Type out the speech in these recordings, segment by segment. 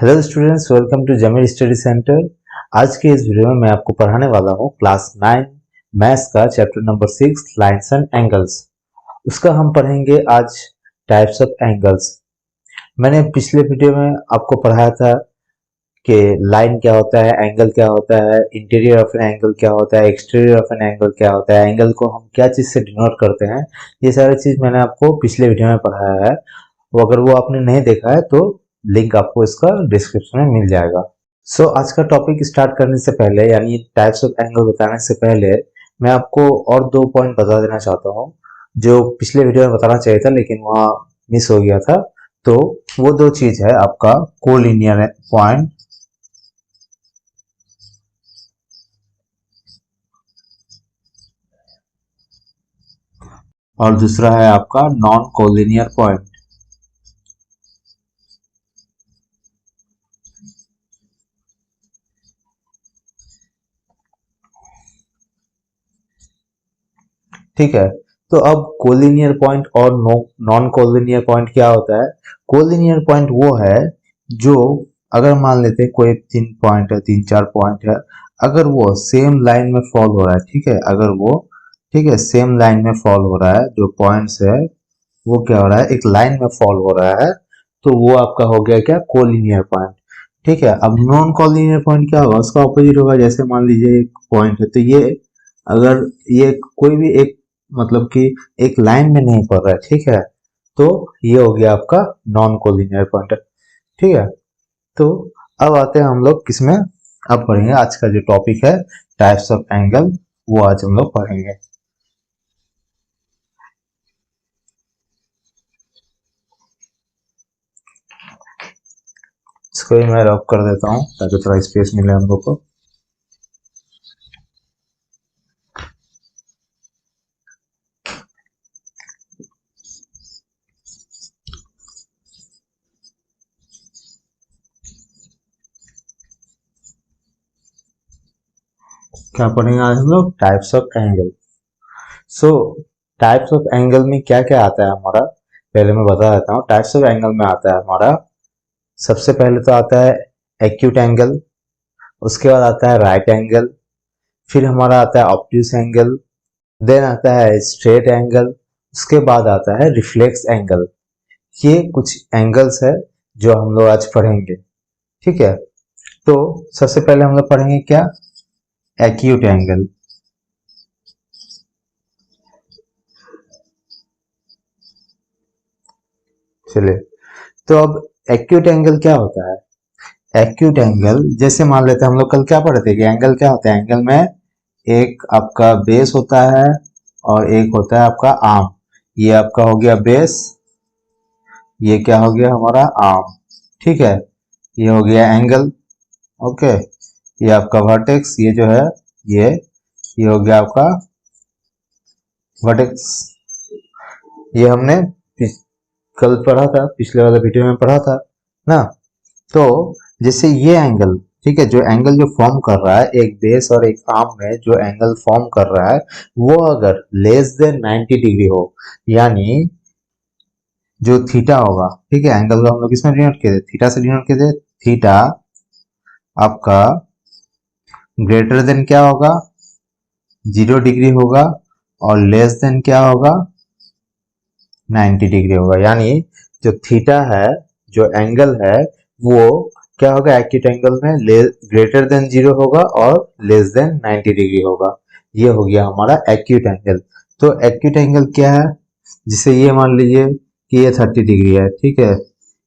Hello students, welcome to Zameer study centre. आज के इस वीडियो में मैं आपको पढ़ाने वाला हूँ क्लास 9 मैथ्स का chapter number 6 lines and angles. उसका हम पढ़ेंगे आज टाइप्स ऑफ एंगल्स। मैंने पिछले वीडियो में आपको पढ़ाया था कि लाइन क्या होता है, एंगल क्या होता है, इंटीरियर ऑफ एन एंगल क्या होता है, एक्सटीरियर ऑफ एन एंगल क्या होता है, एंगल को हम क्या चीज़ से डिनोट करते हैं। ये सारी चीज़ मैंने आपको पिछले वीडियो में पढ़ाया है। वो अगर वो आपने नहीं देखा है तो लिंक आपको इसका डिस्क्रिप्शन में मिल जाएगा। आज का टॉपिक स्टार्ट करने से पहले, यानी टाइप्स ऑफ एंगल बताने से पहले, मैं आपको और 2 पॉइंट बता देना चाहता हूँ जो पिछले वीडियो में बताना चाहिए था लेकिन वहाँ मिस हो गया था। तो वो 2 चीज है आपका कोलिनियर पॉइंट और दूसरा है आपका नॉन कोलिनियर पॉइंट। ठीक है, तो अब कोलिनियर पॉइंट और नॉन कोलिनियर पॉइंट क्या होता है। कोलिनियर पॉइंट वो है जो, अगर मान लेते हैं कोई 3 पॉइंट है, 3-4 पॉइंट है, अगर वो सेम लाइन में फॉल हो रहा है, ठीक है, अगर वो, ठीक है, सेम लाइन में फॉल हो रहा है, जो पॉइंट्स है वो क्या हो रहा है, एक लाइन में फॉल हो रहा है, तो वो आपका हो गया क्या, कोलिनियर पॉइंट। ठीक है, अब नॉन कोलिनियर पॉइंट क्या होगा, उसका ऑपोजिट होगा। जैसे मान लीजिए एक पॉइंट है, तो ये, अगर ये कोई भी एक, मतलब कि एक लाइन में नहीं पड़ रहा है, ठीक है, तो ये हो गया आपका नॉन कोलिनियर पॉइंट। ठीक है, तो अब आते हैं हम लोग किसमें, अब पढ़ेंगे आज का जो टॉपिक है टाइप्स ऑफ एंगल, वो आज हम लोग पढ़ेंगे। इसको भी मैं रब कर देता हूँ ताकि थोड़ा स्पेस मिले हम लोग को। क्या पढ़ेंगे आज हम लोग, types of angle. So types of angle में क्या क्या आता है हमारा, पहले मैं बता देता हूँ। टाइप्स ऑफ एंगल में आता है हमारा, सबसे पहले तो आता है एक्यूट एंगल, उसके बाद आता है राइट एंगल, फिर हमारा आता है ऑब्ट्यूस एंगल, देन आता है स्ट्रेट एंगल, उसके बाद आता है रिफ्लेक्स एंगल। ये कुछ एंगल्स है जो हम लोग आज पढ़ेंगे। ठीक है, तो सबसे पहले हम लोग पढ़ेंगे क्या, एक्यूट एंगल। चलिए, तो अब एक्यूट एंगल क्या होता है। एक्यूट एंगल, जैसे मान लेते हैं हम लोग कल क्या पढ़े थे कि एंगल क्या होता है, एंगल में एक आपका बेस होता है और एक होता है आपका आर्म। ये आपका हो गया बेस, ये क्या हो गया हमारा आर्म। ठीक है, ये हो गया एंगल। ओके, ये आपका वर्टेक्स, ये जो है, ये हो गया आपका वर्टेक्स। ये हमने कल पढ़ा था, पिछले वाले वीडियो में पढ़ा था ना। तो जैसे ये एंगल, ठीक है, जो एंगल जो फॉर्म कर रहा है एक बेस और एक आर्म में, जो एंगल फॉर्म कर रहा है वो अगर लेस देन 90 डिग्री हो, यानी जो थीटा होगा, ठीक है, एंगल को हम लोग किसमें डिनोट किए थे, थीटा से डिनोट किए थे। थीटा आपका ग्रेटर देन क्या होगा, 0 डिग्री होगा, और लेस देन क्या होगा, 90 डिग्री होगा। यानी जो थीटा है, जो एंगल है, वो क्या होगा, एक्यूट एंगल में ग्रेटर देन 0 होगा और लेस देन 90 डिग्री होगा। ये हो गया हमारा एक्यूट एंगल। तो एक्यूट एंगल क्या है, जिसे ये मान लीजिए कि ये 30 डिग्री है, ठीक है,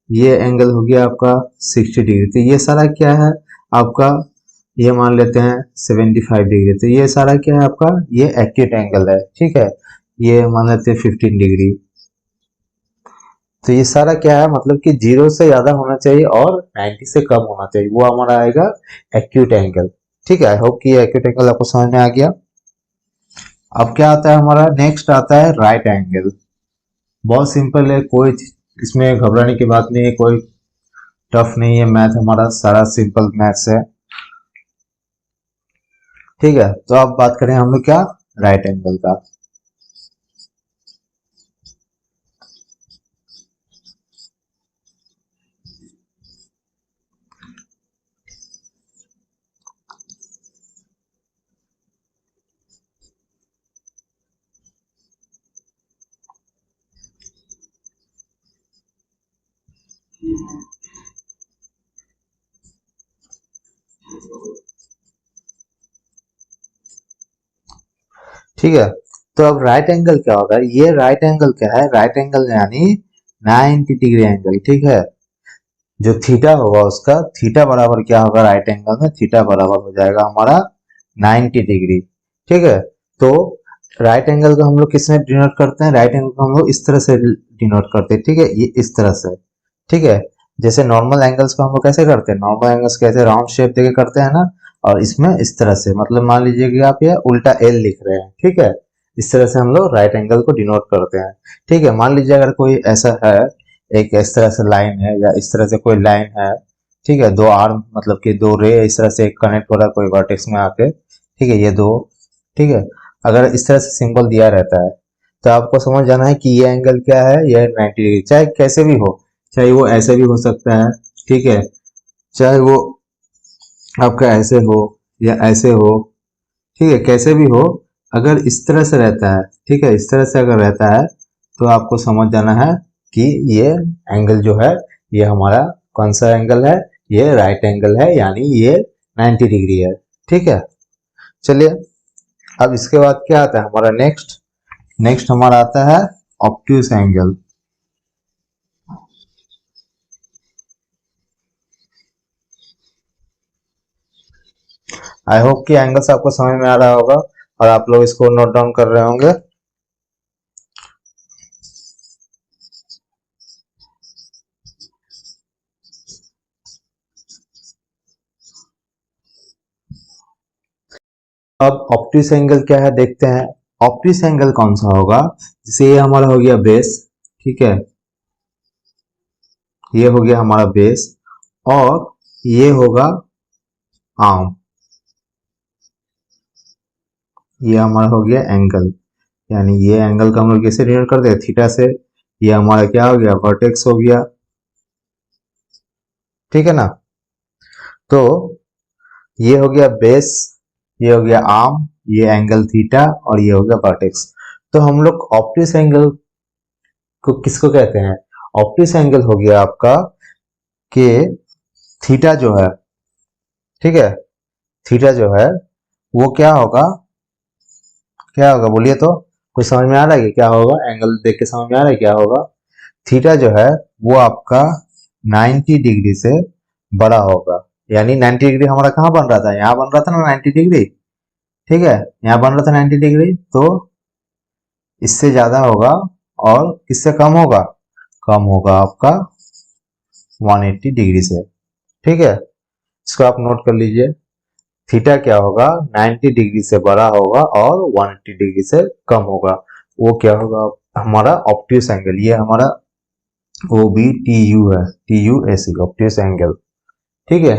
ये एंगल हो गया आपका 60 डिग्री, तो ये सारा क्या है आपका, ये मान लेते हैं 75 डिग्री, तो ये सारा क्या है आपका, ये एक्यूट एंगल है। ठीक है, ये मान लेते हैं 15 डिग्री, तो ये सारा क्या है, मतलब कि 0 से ज्यादा होना चाहिए और 90 से कम होना चाहिए, वो हमारा आएगा एक्यूट एंगल। ठीक है, आई होप कि ये एक्यूट एंगल आपको समझ में आ गया। अब क्या आता है हमारा, नेक्स्ट आता है राइट एंगल। बहुत सिंपल है, कोई इसमें घबराने की बात नहीं है, कोई टफ नहीं है, मैथ हमारा सारा सिंपल मैथ्स है। ठीक है, तो अब बात करें हम लोग क्या, राइट एंगल का। ठीक है। तो अब राइट एंगल क्या होगा, ये राइट एंगल क्या है, राइट एंगल यानी 90 डिग्री एंगल, ठीक है। जो थीटा होगा उसका थीटा बराबर क्या होगा, राइट एंगल में थीटा बराबर हो जाएगा हमारा 90 डिग्री, ठीक है। तो राइट एंगल को हम लोग किस में डिनोट करते हैं, राइट एंगल को हम लोग इस तरह से डिनोट करते हैं, ठीक है, ये इस तरह से, ठीक है। जैसे नॉर्मल एंगल्स को हम लोग कैसे करते हैं, नॉर्मल एंगल्स कैसे राउंड शेप देके करते हैं ना, और इसमें इस तरह से, मतलब मान लीजिए कि आप ये उल्टा एल लिख रहे हैं, ठीक है। इस तरह से हम लोग राइट एंगल को डिनोट करते हैं, ठीक है। मान लीजिए अगर कोई ऐसा है, एक इस तरह से लाइन है, या इस तरह से कोई लाइन है, ठीक है, दो आर्म मतलब कि दो रे इस तरह से कनेक्ट हो रहा है कोई वर्टेक्स में आके, ठीक है, ये दो, ठीक है। अगर इस तरह से सिंबल दिया रहता है तो आपको समझ जाना है कि ये एंगल क्या है, ये 90 डिग्री, चाहे कैसे भी हो, चाहे वो ऐसे भी हो सकता है, ठीक है, चाहे वो आपका ऐसे हो या ऐसे हो, ठीक है, कैसे भी हो, अगर इस तरह से रहता है, ठीक है, इस तरह से अगर रहता है तो आपको समझ जाना है कि ये एंगल जो है ये हमारा कौन सा एंगल है, ये राइट एंगल है, यानी ये 90 डिग्री है, ठीक है। चलिए, अब इसके बाद क्या आता है हमारा नेक्स्ट, नेक्स्ट हमारा आता है ऑब्ट्यूस एंगल। आई होप कि एंगल्स आपको समझ में आ रहा होगा और आप लोग इसको नोट डाउन कर रहे होंगे। अब ऑब्ट्यूस एंगल क्या है देखते हैं। ऑब्ट्यूस एंगल कौन सा होगा, जैसे ये हमारा हो गया बेस, ठीक है, ये हो गया हमारा बेस, और ये होगा आर्म, ये हमारा हो गया एंगल, यानी ये एंगल का हम लोग कैसे डिनोट करते हैं, थीटा से। ये हमारा क्या हो गया, वर्टेक्स हो गया, ठीक है ना। तो ये हो गया बेस, ये हो गया आर्म, ये एंगल थीटा, और ये हो गया वर्टेक्स। तो हम लोग ऑब्ट्यूस एंगल को किसको कहते हैं, ऑब्ट्यूस एंगल हो गया आपका कि थीटा जो है, ठीक है, थीटा जो है वो क्या होगा, क्या होगा बोलिए तो, कुछ समझ में आ रहा है कि क्या होगा, एंगल देख के समझ में आ रहा है क्या होगा। थीटा जो है वो आपका 90 डिग्री से बड़ा होगा, यानी 90 डिग्री हमारा कहाँ बन रहा था, यहाँ बन रहा था ना 90 डिग्री, ठीक है, यहाँ बन रहा था 90 डिग्री, तो इससे ज्यादा होगा, और किससे कम होगा, कम होगा आपका 180 डिग्री से, ठीक है। इसको आप नोट कर लीजिए, थीटा क्या होगा, 90 डिग्री से बड़ा होगा और 180 डिग्री से कम होगा, वो क्या होगा हमारा ऑब्ट्यूस एंगल, ये हमारा ओ बी टी यू है, T U S C, obtuse angle, ठीक है।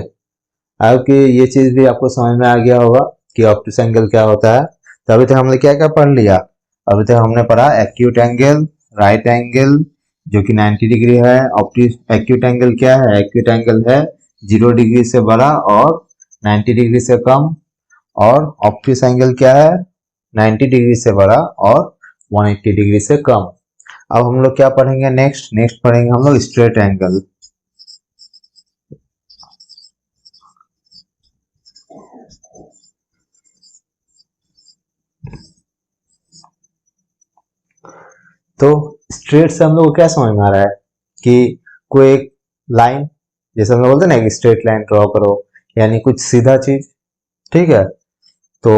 आपकी ये चीज भी आपको समझ में आ गया होगा कि ऑब्ट्यूस एंगल क्या होता है। तो अभी तक हमने क्या क्या पढ़ लिया, अभी तक हमने पढ़ा एक्यूट एंगल, राइट एंगल जो कि 90 डिग्री है, ऑब्ट्यूस एक्यूट एंगल क्या है, एक्यूट एंगल है 0 डिग्री से बड़ा और 90 डिग्री से कम, और ऑब्ट्यूस एंगल क्या है 90 डिग्री से बड़ा और 180 डिग्री से कम। अब हम लोग क्या पढ़ेंगे नेक्स्ट, नेक्स्ट पढ़ेंगे हम लोग स्ट्रेट एंगल। तो स्ट्रेट से हम लोग को क्या समझ में आ रहा है कि कोई एक लाइन, जैसे हम लोग बोलते हैं ना एक स्ट्रेट लाइन ड्रॉ करो, यानी कुछ सीधा चीज, ठीक है। तो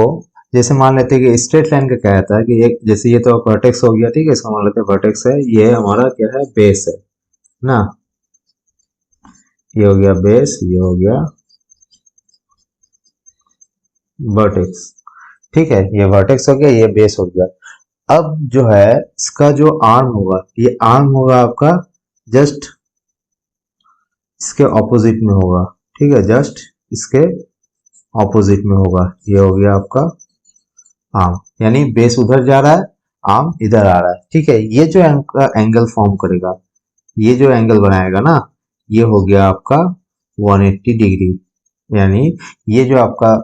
जैसे मान लेते हैं कि स्ट्रेट लाइन का क्या रहता है कि एक, जैसे ये तो वर्टेक्स हो गया, ठीक है, इसको मान लेते हैं वर्टेक्स है, ये हमारा क्या है, बेस है ना, ये हो गया बेस, ये हो गया वर्टेक्स, ठीक है, ये वर्टेक्स हो गया, ये बेस हो गया। अब जो है इसका जो आर्म होगा, ये आर्म होगा आपका जस्ट इसके ऑपोजिट में होगा, ठीक है, जस्ट इसके ऑपोजिट में होगा, ये हो गया आपका आर्म, यानी बेस उधर जा रहा है, आर्म इधर आ रहा है, ठीक है। ये जो एंगल फॉर्म करेगा, ये जो एंगल बनाएगा ना, ये हो गया आपका 180 डिग्री, यानी ये जो आपका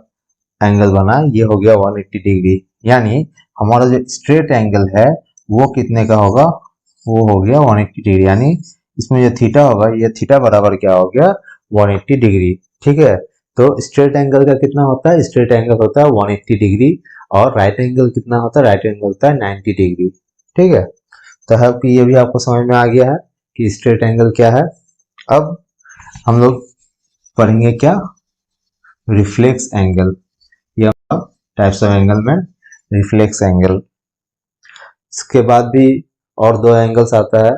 एंगल बना ये हो गया 180 डिग्री, यानी हमारा जो स्ट्रेट एंगल है वो कितने का होगा, वो हो गया 180 डिग्री, यानी इसमें जो थीटा होगा, ये थीटा बराबर क्या हो गया 180 डिग्री, ठीक है। तो स्ट्रेट एंगल का कितना होता है, स्ट्रेट एंगल होता है 180 डिग्री, और राइट एंगल कितना होता है, राइट एंगल होता है 90 डिग्री। ठीक है, तो है कि ये भी आपको समझ में आ गया है कि स्ट्रेट एंगल क्या है। अब हम लोग पढ़ेंगे क्या, रिफ्लेक्स एंगल, या टाइप्स ऑफ एंगल में रिफ्लेक्स एंगल। इसके बाद भी और 2 एंगल्स आता है,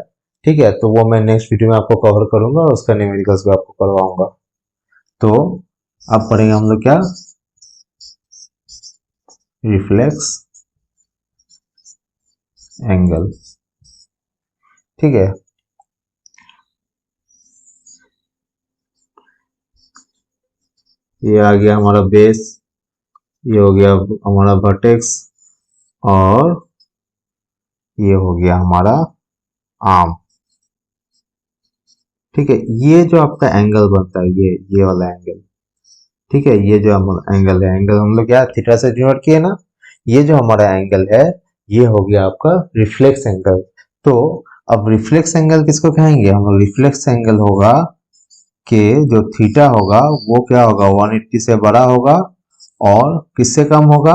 ठीक है, तो वो मैं नेक्स्ट वीडियो में आपको कवर करूंगा और उसका न्यूमेरिकल्स भी आपको करवाऊंगा। तो अब पढ़ेंगे हम लोग क्या, रिफ्लेक्स एंगल। ठीक है, ये आ गया हमारा बेस, ये हो गया हमारा वर्टेक्स, और ये हो गया हमारा आर्म। ठीक है, ये जो आपका एंगल बनता है, ये वाला एंगल, ठीक है, ये जो हमारा एंगल है, एंगल हम लोग क्या थीटा से डिनोट किए ना, ये जो हमारा एंगल है ये हो गया आपका रिफ्लेक्स एंगल। तो अब रिफ्लेक्स एंगल किसको कहेंगे हम लोग, रिफ्लेक्स एंगल होगा कि जो थीटा होगा वो क्या होगा, 180 से बड़ा होगा, और किससे कम होगा,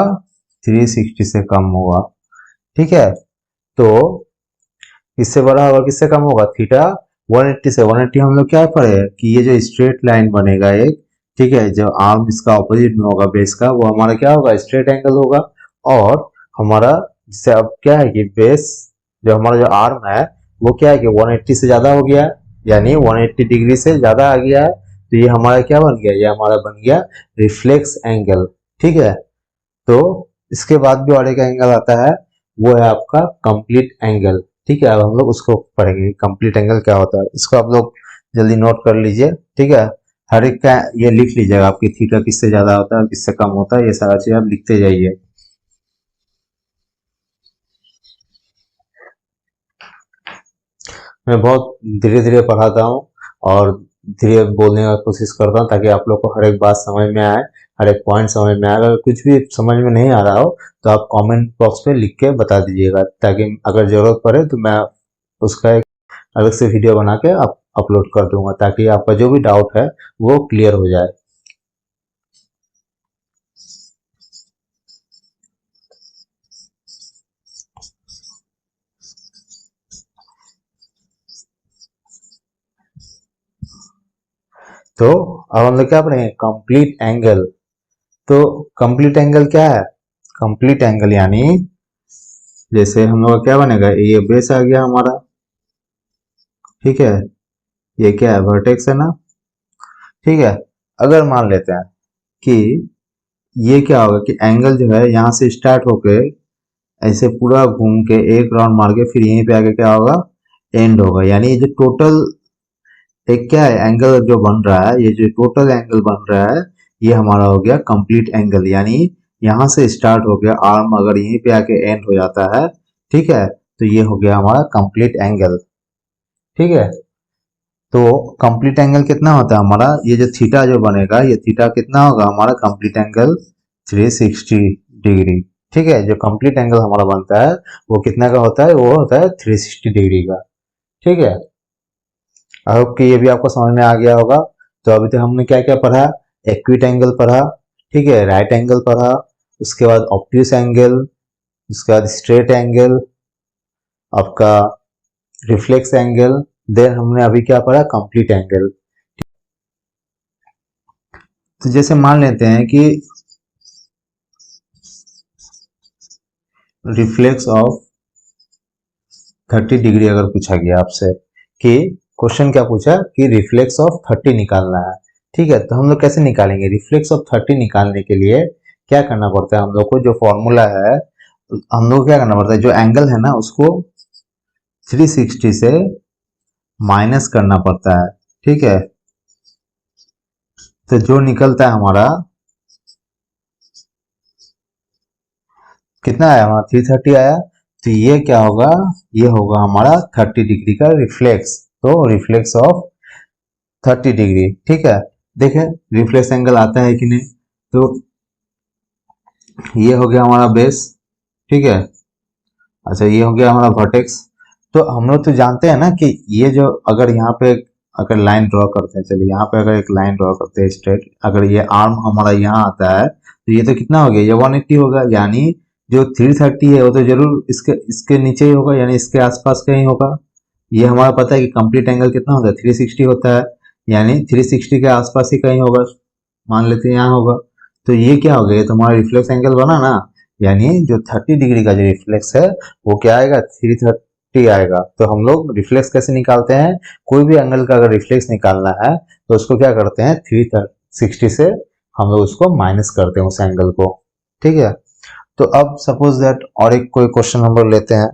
360 से कम होगा। ठीक है, तो किससे बड़ा होगा किससे कम होगा, थीटा 180 से, 180 हम लोग क्या पढ़े कि ये जो स्ट्रेट लाइन बनेगा एक, ठीक है, जो आर्म इसका ऑपोजिट में होगा बेस का, वो हमारा क्या होगा, स्ट्रेट एंगल होगा। और हमारा जैसे अब क्या है कि बेस जो हमारा जो आर्म है वो क्या है कि 180 से ज्यादा हो गया, यानी 180 डिग्री से ज्यादा आ गया है, तो ये हमारा क्या बन गया, ये हमारा बन गया रिफ्लेक्स एंगल। ठीक है, तो इसके बाद भी और एक एंगल आता है, वो है आपका कंप्लीट एंगल। ठीक है, अब हम लोग उसको पढ़ेंगे कंप्लीट एंगल क्या होता है, इसको आप लोग जल्दी नोट कर लीजिए। ठीक है, हर एक का ये लिख लीजिएगा, आपकी थीटा किससे ज्यादा होता है किससे कम होता है, ये सारा चीज आप लिखते जाइए। मैं बहुत धीरे धीरे पढ़ाता हूँ और धीरे बोलने का कोशिश करता हूँ, ताकि आप लोग को हर एक बात समझ में आए, हर एक पॉइंट समझ में आए। अगर कुछ भी समझ में नहीं आ रहा हो तो आप कमेंट बॉक्स पे लिख के बता दीजिएगा, ताकि अगर जरूरत पड़े तो मैं उसका एक अलग से वीडियो बना के अपलोड कर दूंगा, ताकि आपका जो भी डाउट है वो क्लियर हो जाए। तो अब हम लोग क्या पढ़ेंगे, कंप्लीट एंगल। तो कंप्लीट एंगल क्या है, कंप्लीट एंगल यानी जैसे हम लोग का क्या बनेगा, ये बेस आ गया हमारा, ठीक है, ये क्या है, वर्टेक्स है ना। ठीक है, अगर मान लेते हैं कि ये क्या होगा कि एंगल जो है यहाँ से स्टार्ट होके ऐसे पूरा घूम के एक राउंड मार के फिर यहीं पे आके क्या होगा, एंड होगा, यानी ये जो टोटल एक क्या है एंगल जो बन रहा है, ये जो टोटल एंगल बन रहा है, ये हमारा हो गया कंप्लीट एंगल। यानी यहाँ से स्टार्ट हो गया आर्म, अगर यहीं पे आके एंड हो जाता है, ठीक है, तो ये हो गया हमारा कंप्लीट एंगल। ठीक है, तो कंप्लीट एंगल कितना होता है हमारा, ये जो थीटा जो बनेगा, ये थीटा कितना होगा हमारा कंप्लीट एंगल 360 डिग्री। ठीक है, जो कंप्लीट एंगल हमारा बनता है वो कितना का होता है, वो होता है 360 डिग्री का। ठीक है, आई होप कि ये भी आपको समझ में आ गया होगा। तो अभी तक हमने क्या क्या पढ़ा, एक्यूट एंगल पढ़ा, ठीक है, राइट एंगल पढ़ा, उसके बाद ऑब्ट्यूस एंगल, उसके बाद स्ट्रेट एंगल, आपका रिफ्लेक्स एंगल, देन हमने अभी क्या पढ़ा, कंप्लीट एंगल। तो जैसे मान लेते हैं कि रिफ्लेक्स ऑफ 30 डिग्री अगर पूछा गया आपसे, कि क्वेश्चन क्या पूछा कि रिफ्लेक्स ऑफ 30 निकालना है। ठीक है, तो हम लोग कैसे निकालेंगे, रिफ्लेक्स ऑफ 30 निकालने के लिए क्या करना पड़ता है हम लोग को, जो फॉर्मूला है हम लोग क्या करना पड़ता है, जो एंगल है ना उसको 360 से माइनस करना पड़ता है। ठीक है, तो जो निकलता है हमारा कितना आया, हमारा 330 आया, तो ये क्या होगा, ये होगा हमारा 30 डिग्री का रिफ्लेक्स। तो रिफ्लेक्स ऑफ 30 डिग्री। ठीक है, देखें रिफ्लेक्स एंगल आता है कि नहीं, तो ये हो गया हमारा बेस, ठीक है, अच्छा ये हो गया हमारा वर्टेक्स। तो हम लोग तो जानते हैं ना कि ये जो अगर यहाँ पे अगर लाइन ड्रॉ करते हैं, चलिए यहाँ पे अगर एक लाइन ड्रॉ करते हैं स्ट्रेट, अगर ये आर्म हमारा यहाँ आता है तो ये तो कितना हो गया, ये 180 होगा, यानी जो 330 है वो तो जरूर इसके इसके नीचे ही होगा, यानी इसके आसपास कहीं होगा। ये हमारा पता है कि कंप्लीट एंगल कितना होता है, 360 होता है, यानी 360 के आसपास ही कहीं होगा, मान लेते हैं यहाँ होगा। तो ये क्या हो गया, ये तो हमारा रिफ्लेक्स एंगल बना ना, यानी जो 30 डिग्री का जो रिफ्लेक्स है वो क्या आएगा, 330 आएगा। तो हम लोग रिफ्लेक्स कैसे निकालते हैं, कोई भी एंगल का अगर रिफ्लेक्स निकालना है तो उसको क्या करते हैं, 360 से हम लोग उसको माइनस करते हैं उस एंगल को, ठीक है। तो अब सपोज दैट और एक कोई क्वेश्चन हम लोग लेते हैं,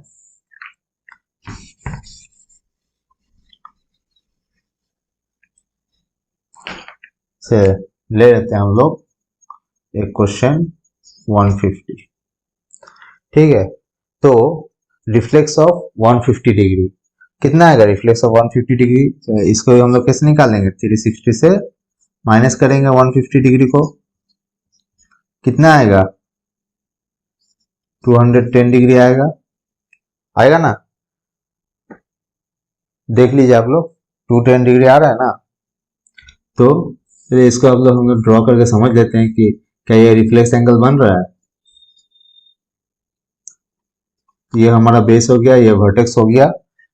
से ले लेते हैं हम लोग एक क्वेश्चन 150, ठीक है। तो रिफ्लेक्स ऑफ 150 डिग्री कितना आएगा, रिफ्लेक्स ऑफ 150 डिग्री, इसको हम लोग कैसे निकालेंगे, 360 से माइनस करेंगे 150 डिग्री को, कितना आएगा, 210 डिग्री आएगा, आएगा ना, देख लीजिए आप लोग 210 डिग्री आ रहा है ना। तो चलिए इसको आप लोग हम लोग ड्रॉ करके समझ लेते हैं कि क्या ये रिफ्लेक्स एंगल बन रहा है। ये हमारा बेस हो गया, ये वर्टेक्स हो गया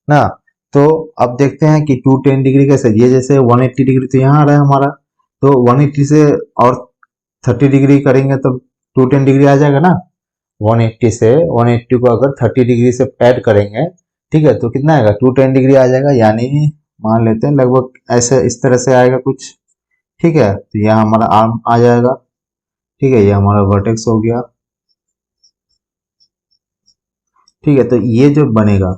ना। तो अब देखते हैं कि 210 डिग्री कैसे, ये जैसे 180 डिग्री तो यहाँ आ रहा है हमारा, तो 180 से और 30 डिग्री करेंगे तो 210 डिग्री आ जाएगा ना। 180 से 180 को अगर 30 डिग्री से ऐड करेंगे, ठीक है, तो कितना आएगा, 210 डिग्री आ जाएगा, यानी मान लेते हैं लगभग ऐसे इस तरह से आएगा कुछ, ठीक है। तो यहाँ हमारा आर्म आ जाएगा, ठीक है, ये हमारा वर्टेक्स हो गया, ठीक है। तो ये जो बनेगा,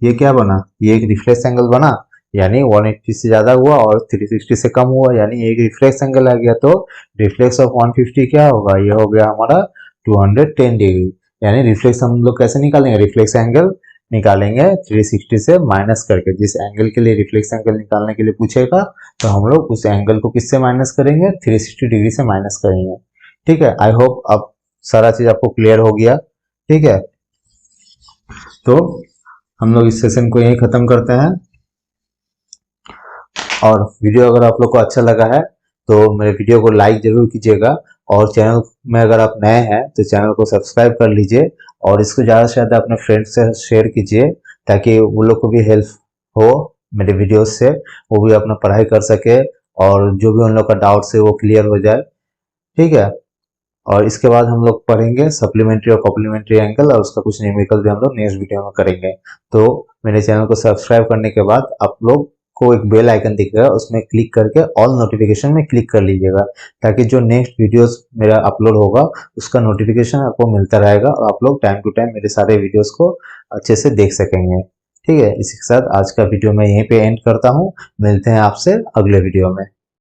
ये क्या बना, ये एक रिफ्लेक्स एंगल बना, यानी 180 से ज्यादा हुआ और 360 से कम हुआ, यानी एक रिफ्लेक्स एंगल आ गया। तो रिफ्लेक्स ऑफ 150 क्या होगा, ये हो गया हमारा 210 डिग्री। यानी रिफ्लेक्स हम लोग कैसे निकालेंगे, रिफ्लेक्स एंगल निकालेंगे 360 से माइनस करके, जिस एंगल के लिए रिफ्लेक्स एंगल निकालने के लिए पूछेगा तो हम लोग उस एंगल को किससे माइनस करेंगे, 360 डिग्री से माइनस करेंगे, ठीक है। आई होप अब सारा चीज आपको क्लियर हो गया, ठीक है। तो हम लोग इस सेशन को यहीं खत्म करते हैं, और वीडियो अगर आप लोग को अच्छा लगा है तो मेरे वीडियो को लाइक जरूर कीजिएगा, और चैनल में अगर आप नए हैं तो चैनल को सब्सक्राइब कर लीजिए, और इसको ज़्यादा से ज़्यादा अपने फ्रेंड्स से शेयर कीजिए, ताकि वो लोग को भी हेल्प हो मेरे वीडियोस से, वो भी अपना पढ़ाई कर सके, और जो भी उन लोग का डाउट्स है वो क्लियर हो जाए, ठीक है। और इसके बाद हम लोग पढ़ेंगे सप्लीमेंट्री और कॉम्प्लीमेंट्री एंगल, और उसका कुछ न्यूमेरिकल भी हम लोग नेक्स्ट वीडियो में करेंगे। तो मेरे चैनल को सब्सक्राइब करने के बाद आप लोग को एक बेल आइकन दिखेगा, उसमें क्लिक करके ऑल नोटिफिकेशन में क्लिक कर लीजिएगा, ताकि जो नेक्स्ट वीडियोस मेरा अपलोड होगा उसका नोटिफिकेशन आपको मिलता रहेगा, और आप लोग टाइम टू टाइम मेरे सारे वीडियोस को अच्छे से देख सकेंगे, ठीक है। इसी के साथ आज का वीडियो मैं यहीं पे एंड करता हूँ, मिलते हैं आपसे अगले वीडियो में।